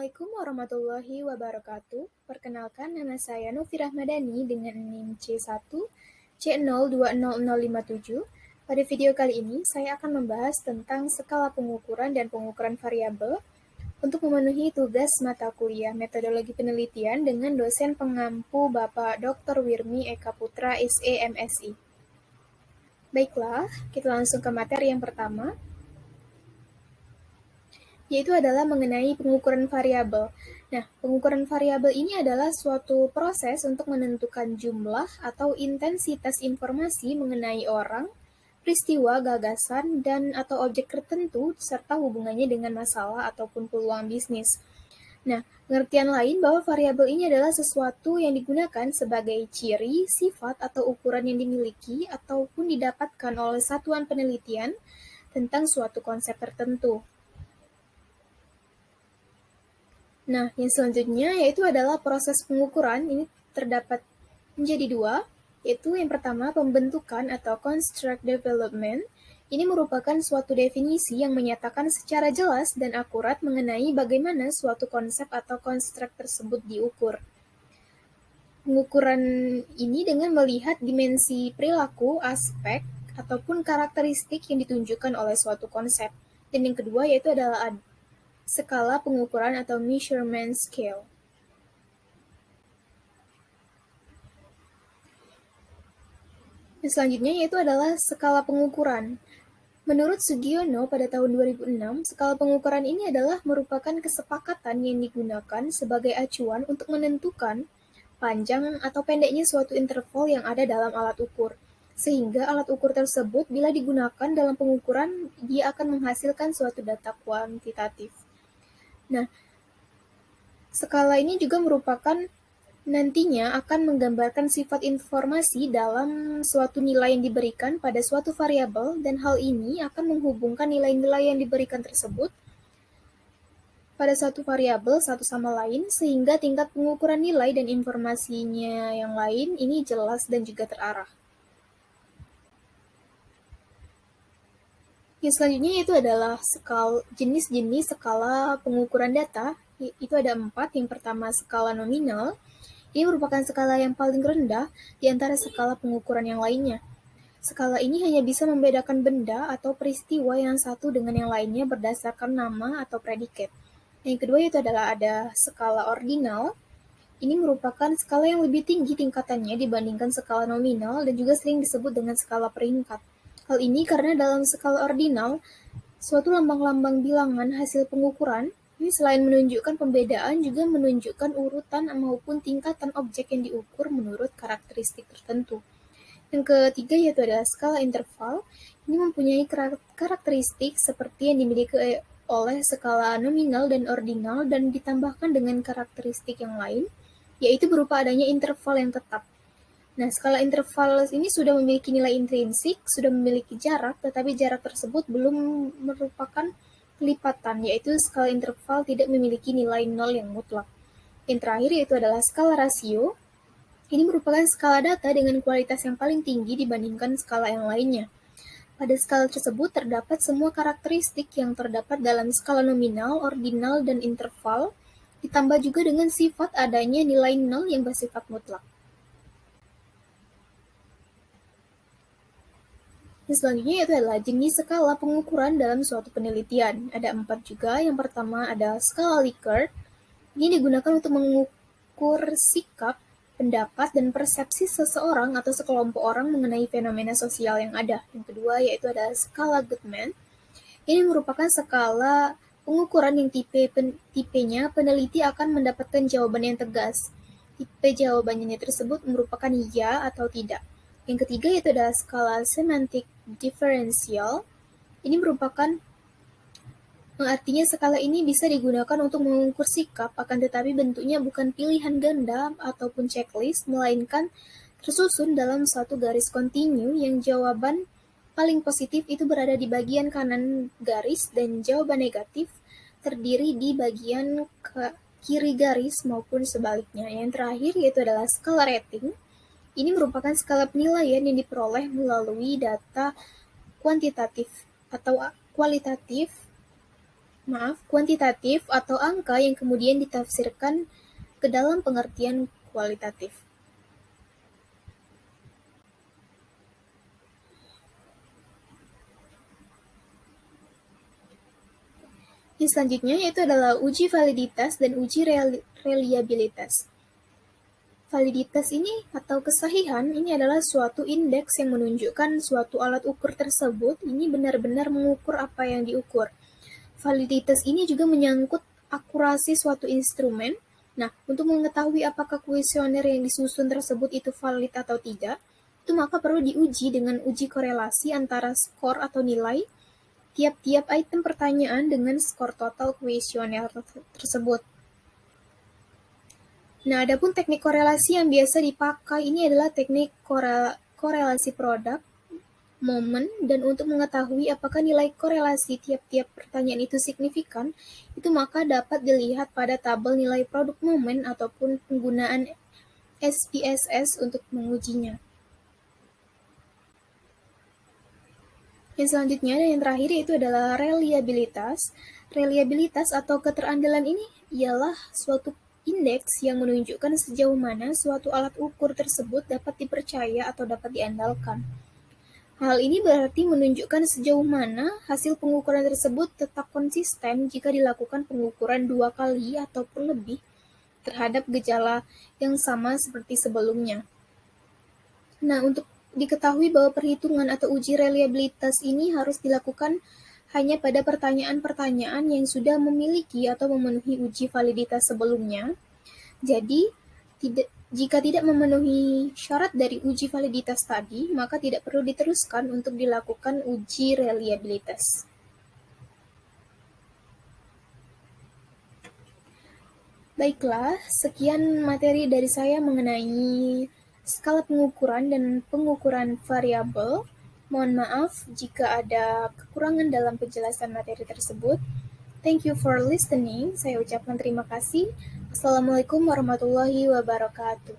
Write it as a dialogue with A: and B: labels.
A: Assalamualaikum warahmatullahi wabarakatuh. Perkenalkan, nama saya Novi Rahmadani dengan NIM C1 C020057. Pada video kali ini, saya akan membahas tentang skala pengukuran dan pengukuran variabel untuk memenuhi tugas mata kuliah metodologi penelitian dengan dosen pengampu Bapak Dr. Wirmi Eka Putra, SE, MSI. Baiklah, kita langsung ke materi yang pertama, yaitu adalah mengenai pengukuran variabel. Nah, pengukuran variabel ini adalah suatu proses untuk menentukan jumlah atau intensitas informasi mengenai orang, peristiwa, gagasan, dan atau objek tertentu, serta hubungannya dengan masalah ataupun peluang bisnis. Nah, pengertian lain bahwa variabel ini adalah sesuatu yang digunakan sebagai ciri, sifat, atau ukuran yang dimiliki ataupun didapatkan oleh satuan penelitian tentang suatu konsep tertentu. Nah, yang selanjutnya yaitu adalah proses pengukuran. Ini terdapat menjadi dua, yaitu yang pertama pembentukan atau construct development. Ini merupakan suatu definisi yang menyatakan secara jelas dan akurat mengenai bagaimana suatu konsep atau konstruk tersebut diukur. Pengukuran ini dengan melihat dimensi perilaku, aspek, ataupun karakteristik yang ditunjukkan oleh suatu konsep. Dan yang kedua yaitu adalah skala pengukuran atau measurement scale. Yang selanjutnya yaitu adalah skala pengukuran. Menurut Sugiono pada tahun 2006, skala pengukuran ini adalah merupakan kesepakatan yang digunakan sebagai acuan untuk menentukan panjang atau pendeknya suatu interval yang ada dalam alat ukur. Sehingga alat ukur tersebut bila digunakan dalam pengukuran, dia akan menghasilkan suatu data kuantitatif. Nah, skala ini juga merupakan nantinya akan menggambarkan sifat informasi dalam suatu nilai yang diberikan pada suatu variabel, dan hal ini akan menghubungkan nilai-nilai yang diberikan tersebut pada satu variabel satu sama lain, sehingga tingkat pengukuran nilai dan informasinya yang lain ini jelas dan juga terarah. Yang selanjutnya itu adalah jenis-jenis skala pengukuran data. Itu ada 4. Yang pertama skala nominal. Ini merupakan skala yang paling rendah di antara skala pengukuran yang lainnya. Skala ini hanya bisa membedakan benda atau peristiwa yang satu dengan yang lainnya berdasarkan nama atau predikat. Yang kedua itu adalah ada skala ordinal. Ini merupakan skala yang lebih tinggi tingkatannya dibandingkan skala nominal dan juga sering disebut dengan skala peringkat. Hal ini karena dalam skala ordinal, suatu lambang-lambang bilangan hasil pengukuran ini selain menunjukkan pembedaan juga menunjukkan urutan maupun tingkatan objek yang diukur menurut karakteristik tertentu. Yang ketiga yaitu adalah skala interval. Ini mempunyai karakteristik seperti yang dimiliki oleh skala nominal dan ordinal dan ditambahkan dengan karakteristik yang lain, yaitu berupa adanya interval yang tetap. Nah, skala interval ini sudah memiliki nilai intrinsik, sudah memiliki jarak, tetapi jarak tersebut belum merupakan kelipatan, yaitu skala interval tidak memiliki nilai nol yang mutlak. Yang terakhir yaitu adalah skala rasio. Ini merupakan skala data dengan kualitas yang paling tinggi dibandingkan skala yang lainnya. Pada skala tersebut terdapat semua karakteristik yang terdapat dalam skala nominal, ordinal, dan interval, ditambah juga dengan sifat adanya nilai nol yang bersifat mutlak. Yang selanjutnya yaitu adalah jenis skala pengukuran dalam suatu penelitian. Ada 4 juga. Yang pertama ada skala Likert. Ini digunakan untuk mengukur sikap, pendapat, dan persepsi seseorang atau sekelompok orang mengenai fenomena sosial yang ada. Yang kedua yaitu ada skala Goodman. Ini merupakan skala pengukuran yang tipenya peneliti akan mendapatkan jawaban yang tegas. Tipe jawabannya tersebut merupakan ya atau tidak. Yang ketiga yaitu adalah skala semantik diferensial. Ini merupakan artinya skala ini bisa digunakan untuk mengukur sikap, akan tetapi bentuknya bukan pilihan ganda ataupun checklist, melainkan tersusun dalam satu garis kontinu yang jawaban paling positif itu berada di bagian kanan garis dan jawaban negatif terdiri di bagian kiri garis maupun sebaliknya. Yang terakhir yaitu adalah skala rating. Ini merupakan skala penilaian yang diperoleh melalui data kuantitatif atau kualitatif kuantitatif atau angka yang kemudian ditafsirkan ke dalam pengertian kualitatif. Yang selanjutnya yaitu adalah uji validitas dan uji reliabilitas. Validitas ini atau kesahihan ini adalah suatu indeks yang menunjukkan suatu alat ukur tersebut ini benar-benar mengukur apa yang diukur. Validitas ini juga menyangkut akurasi suatu instrumen. Nah, untuk mengetahui apakah kuesioner yang disusun tersebut itu valid atau tidak, itu maka perlu diuji dengan uji korelasi antara skor atau nilai tiap-tiap item pertanyaan dengan skor total kuesioner tersebut. Nah, adapun teknik korelasi yang biasa dipakai ini adalah teknik korelasi produk, momen, dan untuk mengetahui apakah nilai korelasi tiap-tiap pertanyaan itu signifikan, itu maka dapat dilihat pada tabel nilai produk momen ataupun penggunaan SPSS untuk mengujinya. Yang selanjutnya dan yang terakhir yaitu adalah reliabilitas. Reliabilitas atau keterandalan ini ialah suatu indeks yang menunjukkan sejauh mana suatu alat ukur tersebut dapat dipercaya atau dapat diandalkan. Hal ini berarti menunjukkan sejauh mana hasil pengukuran tersebut tetap konsisten jika dilakukan pengukuran 2 kali ataupun lebih terhadap gejala yang sama seperti sebelumnya. Nah, untuk diketahui bahwa perhitungan atau uji reliabilitas ini harus dilakukan hanya pada pertanyaan-pertanyaan yang sudah memiliki atau memenuhi uji validitas sebelumnya. Jadi, jika tidak memenuhi syarat dari uji validitas tadi, maka tidak perlu diteruskan untuk dilakukan uji reliabilitas. Baiklah, sekian materi dari saya mengenai skala pengukuran dan pengukuran variabel. Mohon maaf jika ada kekurangan dalam penjelasan materi tersebut. Thank you for listening. Saya ucapkan terima kasih. Assalamualaikum warahmatullahi wabarakatuh.